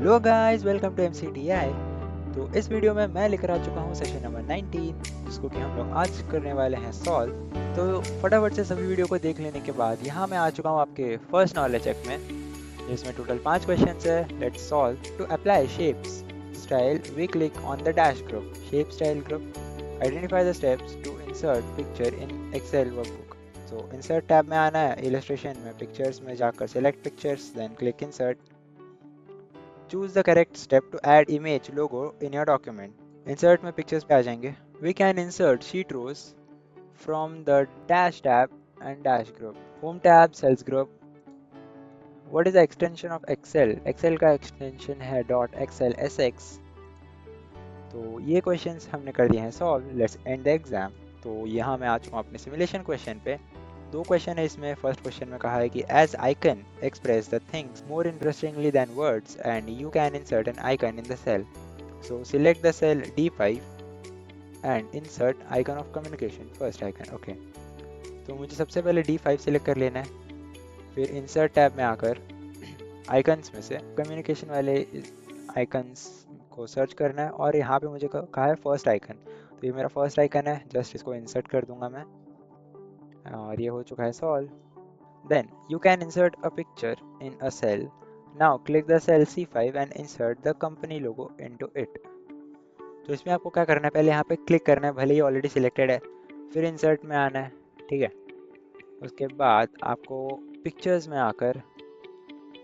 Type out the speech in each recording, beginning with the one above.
Hello guys, welcome to MCTI। तो इस video में मैं लेकर आ चुका हूँ सेशन नंबर 19, जिसको कि हम लोग आज करने वाले हैं सॉल्व। तो फटाफट से सभी वीडियो को देख लेने के बाद यहाँ मैं आ चुका हूँ आपके फर्स्ट नॉलेज चेक में, जिसमें टोटल 5 क्वेश्चंस है। Let's solve. To apply shapes style we click on the dash group, shape style group. Identify the steps to insert picture in Excel workbook. तो इंसर्ट टैब में आना है, illustration में pictures में जाकर select pictures, then click insert. Choose the correct step to add image logo in your document. Insert में pictures पे आ जाएंगे. We can insert sheet rows from the dash tab and dash group. Home tab, cells group. What is the extension of Excel? Excel का extension है .xlsx. तो ये questions हमने कर दिए हैं solve. Let's end the exam. तो यहाँ मैं आ चुका हूँ अपने simulation question पे. दो क्वेश्चन है इसमें। फर्स्ट क्वेश्चन में कहा है कि as icon express the things more interestingly then words and you can insert an icon in the cell. So select the cell D5 and insert icon of communication, first icon. Okay, तो मुझे सबसे पहले D5 select कर लेना है। फिर insert tab में आकर आइकन्स में से कम्युनिकेशन वाले आइकन्स को सर्च करना है और यहाँ पे मुझे कहा है फर्स्ट आइकन, तो ये मेरा फर्स्ट आइकन है। जस्ट इसको इंसर्ट कर दूंगा मैं और ये हो चुका है solve. Then you can insert a picture in a cell. Now click the cell C5 and insert the company logo into it. तो इसमें आपको क्या करना है, पहले यहाँ पे क्लिक करना है, भले ही ऑलरेडी सिलेक्टेड है। फिर इंसर्ट में आना है, ठीक है। उसके बाद आपको पिक्चर्स में आकर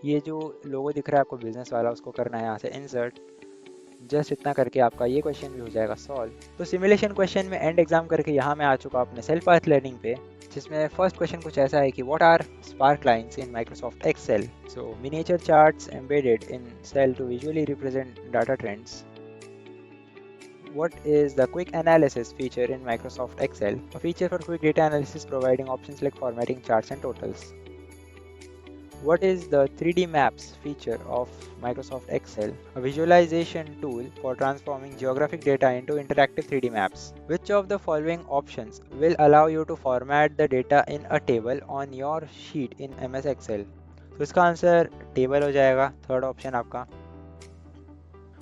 ये जो लोगो दिख रहा है आपको बिजनेस वाला, उसको करना है यहाँ से इंसर्ट। जस्ट इतना करके आपका ये क्वेश्चन भी हो जाएगा सॉल्व। तो सिमुलेशन क्वेश्चन में एंड एग्जाम करके यहाँ मैं आ चुका अपने सेल्फ पाथ लर्निंग पे, जिसमें फर्स्ट क्वेश्चन कुछ ऐसा है कि what are sparklines in Microsoft Excel. So miniature charts embedded in cell to visually represent data trends. What is the quick analysis feature in Microsoft Excel? A feature for quick data analysis providing options like formatting charts and totals. What is the 3D Maps feature of Microsoft Excel? A visualization tool for transforming geographic data into interactive 3D maps. Which of the following options will allow you to format the data in a table on your sheet in MS Excel? तो इसका answer table हो जाएगा, third option आपका।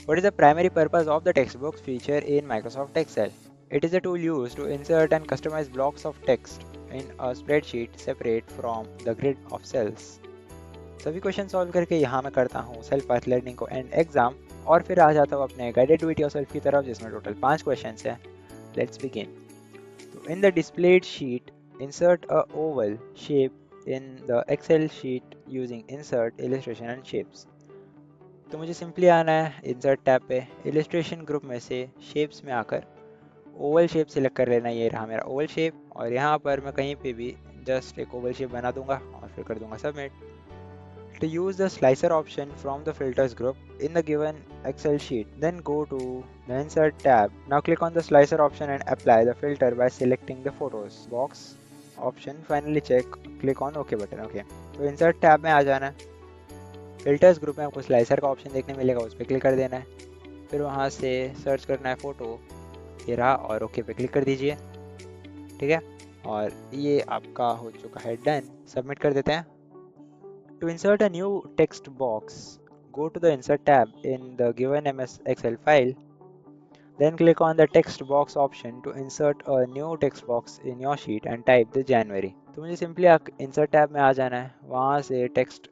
What is the primary purpose of the textbox feature in Microsoft Excel? It is a tool used to insert and customize blocks of text in a spreadsheet separate from the grid of cells. सभी question solve करके यहाँ मैं करता हूँ self path learning को and exam, और फिर आ जाता हूँ अपने गाइडेड डू इट योरसेल्फ की तरफ, जिसमें टोटल 5 क्वेश्चन हैं। Let's begin. तो in the displayed sheet insert a oval shape in the Excel sheet using insert illustration and shapes. तो मुझे सिंपली आना है इंसर्ट टैब पे, इलस्ट्रेशन ग्रुप में से शेप्स में आकर ओवल शेप सिलेक्ट कर लेना। ये रहा मेरा ओवल शेप, और यहाँ पर मैं कहीं पे भी जस्ट एक ओवल शेप बना दूंगा और फिर कर दूंगा submit. To use the slicer option from the filters group in the given Excel sheet, then go to the insert tab. Now click on the slicer option and apply the filter by selecting the photos box option. Finally check, click on OK button. Okay, तो insert tab में आ जाना है। filters group में आपको slicer का option देखने मिलेगा, उस पर क्लिक कर देना है। फिर वहाँ से सर्च करना है फोटो, ये रहा, और ओके पे क्लिक कर दीजिए, ठीक है। और ये आपका हो चुका है डन। सबमिट कर देते हैं। To insert a new text box, go to the Insert tab in the given MS Excel file. Then click on the text box option to insert a new text box in your sheet and type the January. तो मुझे simply Insert tab में आ जाना है, वहाँ से text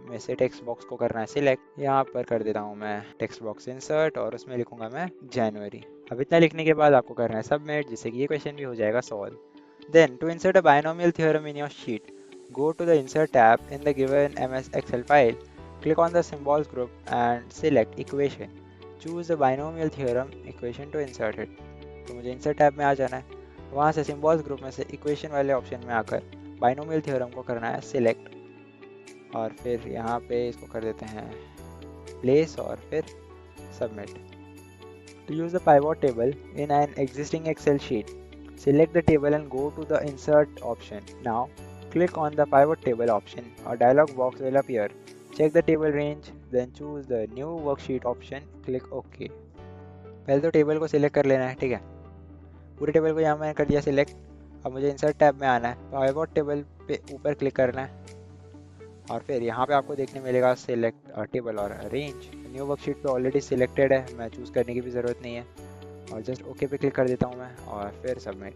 में से text box को करना है सिलेक्ट। यहाँ पर कर देता हूँ मैं टेक्स्ट बॉक्स इंसर्ट और उसमें लिखूंगा मैं जनवरी। अब इतना लिखने के बाद आपको करना है सबमिट, जिससे कि ये क्वेश्चन भी हो जाएगा solve. Then to insert a binomial theorem in your sheet, go to the Insert tab in the given MS Excel file, click on the symbols group and select equation. Choose the binomial theorem equation to insert it. तो मुझे Insert tab में आ जाना है, वहाँ से symbols group में से equation वाले ऑप्शन में आकर binomial theorem को करना है select, और फिर यहाँ पे इसको कर देते हैं place और फिर submit. To use the pivot table in an existing Excel sheet, select the table and go to the Insert option. Now click on the pivot table option. A dialog box will appear. Check the table range, then choose the new worksheet option. Click OK. पहले तो table को select कर लेना है, ठीक है। पूरे table को यहाँ मैंने कर दिया सिलेक्ट। अब मुझे इंसर्ट टैब में आना है, पाइवट टेबल पे ऊपर क्लिक करना है और फिर यहाँ पे आपको देखने मिलेगा सिलेक्ट टेबल और अरेंज। न्यू वर्कशीट पे ऑलरेडी सिलेक्टेड है, मैं चूज़ करने की भी ज़रूरत नहीं है और जस्ट ओके पे क्लिक कर देता हूँ मैं और फिर सबमिट।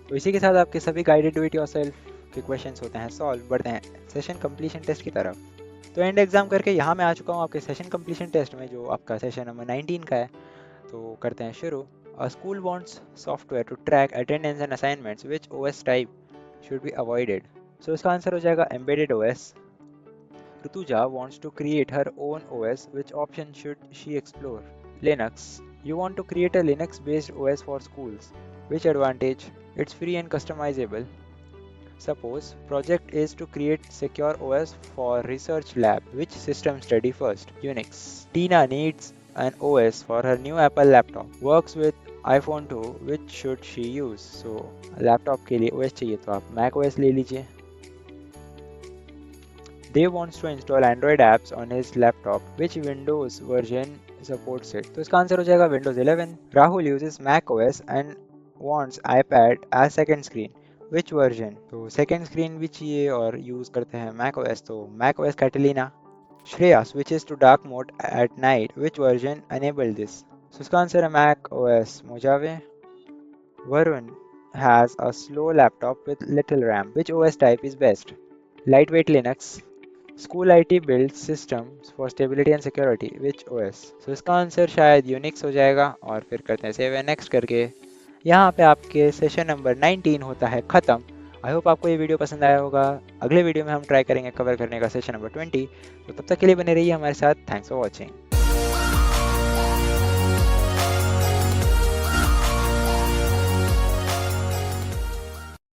तो इसी के साथ आपके सभी गाइडेड डू इट योरसेल्फ के क्वेश्चंस होते हैं सॉल्व। बढ़ते हैं सेशन कंप्लीशन टेस्ट की तरफ। तो एंड एग्जाम करके यहाँ मैं आ चुका हूँ आपके सेशन कंप्लीशन टेस्ट में, जो आपका सेशन नंबर 19 का है। तो करते हैं शुरू। A school wants software to track attendance and assignments, which OS type should be avoided? So इसका आंसर हो जाएगा embedded OS. Rutuja wants to create her own OS. Which option should she explore? Linux. You want to create a Linux-based OS for schools. Which advantage? It's free and customizable. Suppose project is to create secure OS for research lab. Which system study first? Unix. Tina needs an OS for her new Apple laptop. Works with iPhone 2. Which should she use? So laptop के लिए OS चाहिए तो आप Mac OS ले लीजिए. Dave wants to install Android apps on his laptop. Which Windows version supports it? तो इसका answer हो जाएगा Windows 11. Rahul uses Mac OS and wants iPad as second screen. Which version? तो second screen भी चाहिए और use करते हैं Mac OS, तो Mac OS Catalina. Shreya switches to dark mode at night. Which version enable this? So इसका answer है Mac OS Mojave. Varun has a slow laptop with little RAM. Which OS type is best? Lightweight Linux. School IT builds systems for stability and security. Which OS? So इसका answer शायद Unix हो जाएगा और फिर करते हैं save and next करके। यहाँ पे आपके सेशन नंबर 19 होता है ख़त्म। आई होप आपको ये वीडियो पसंद आया होगा। अगले वीडियो में हम ट्राई करेंगे कवर करने का सेशन नंबर 20। तो तब तक के लिए बने रहिए हमारे साथ। Thanks for watching.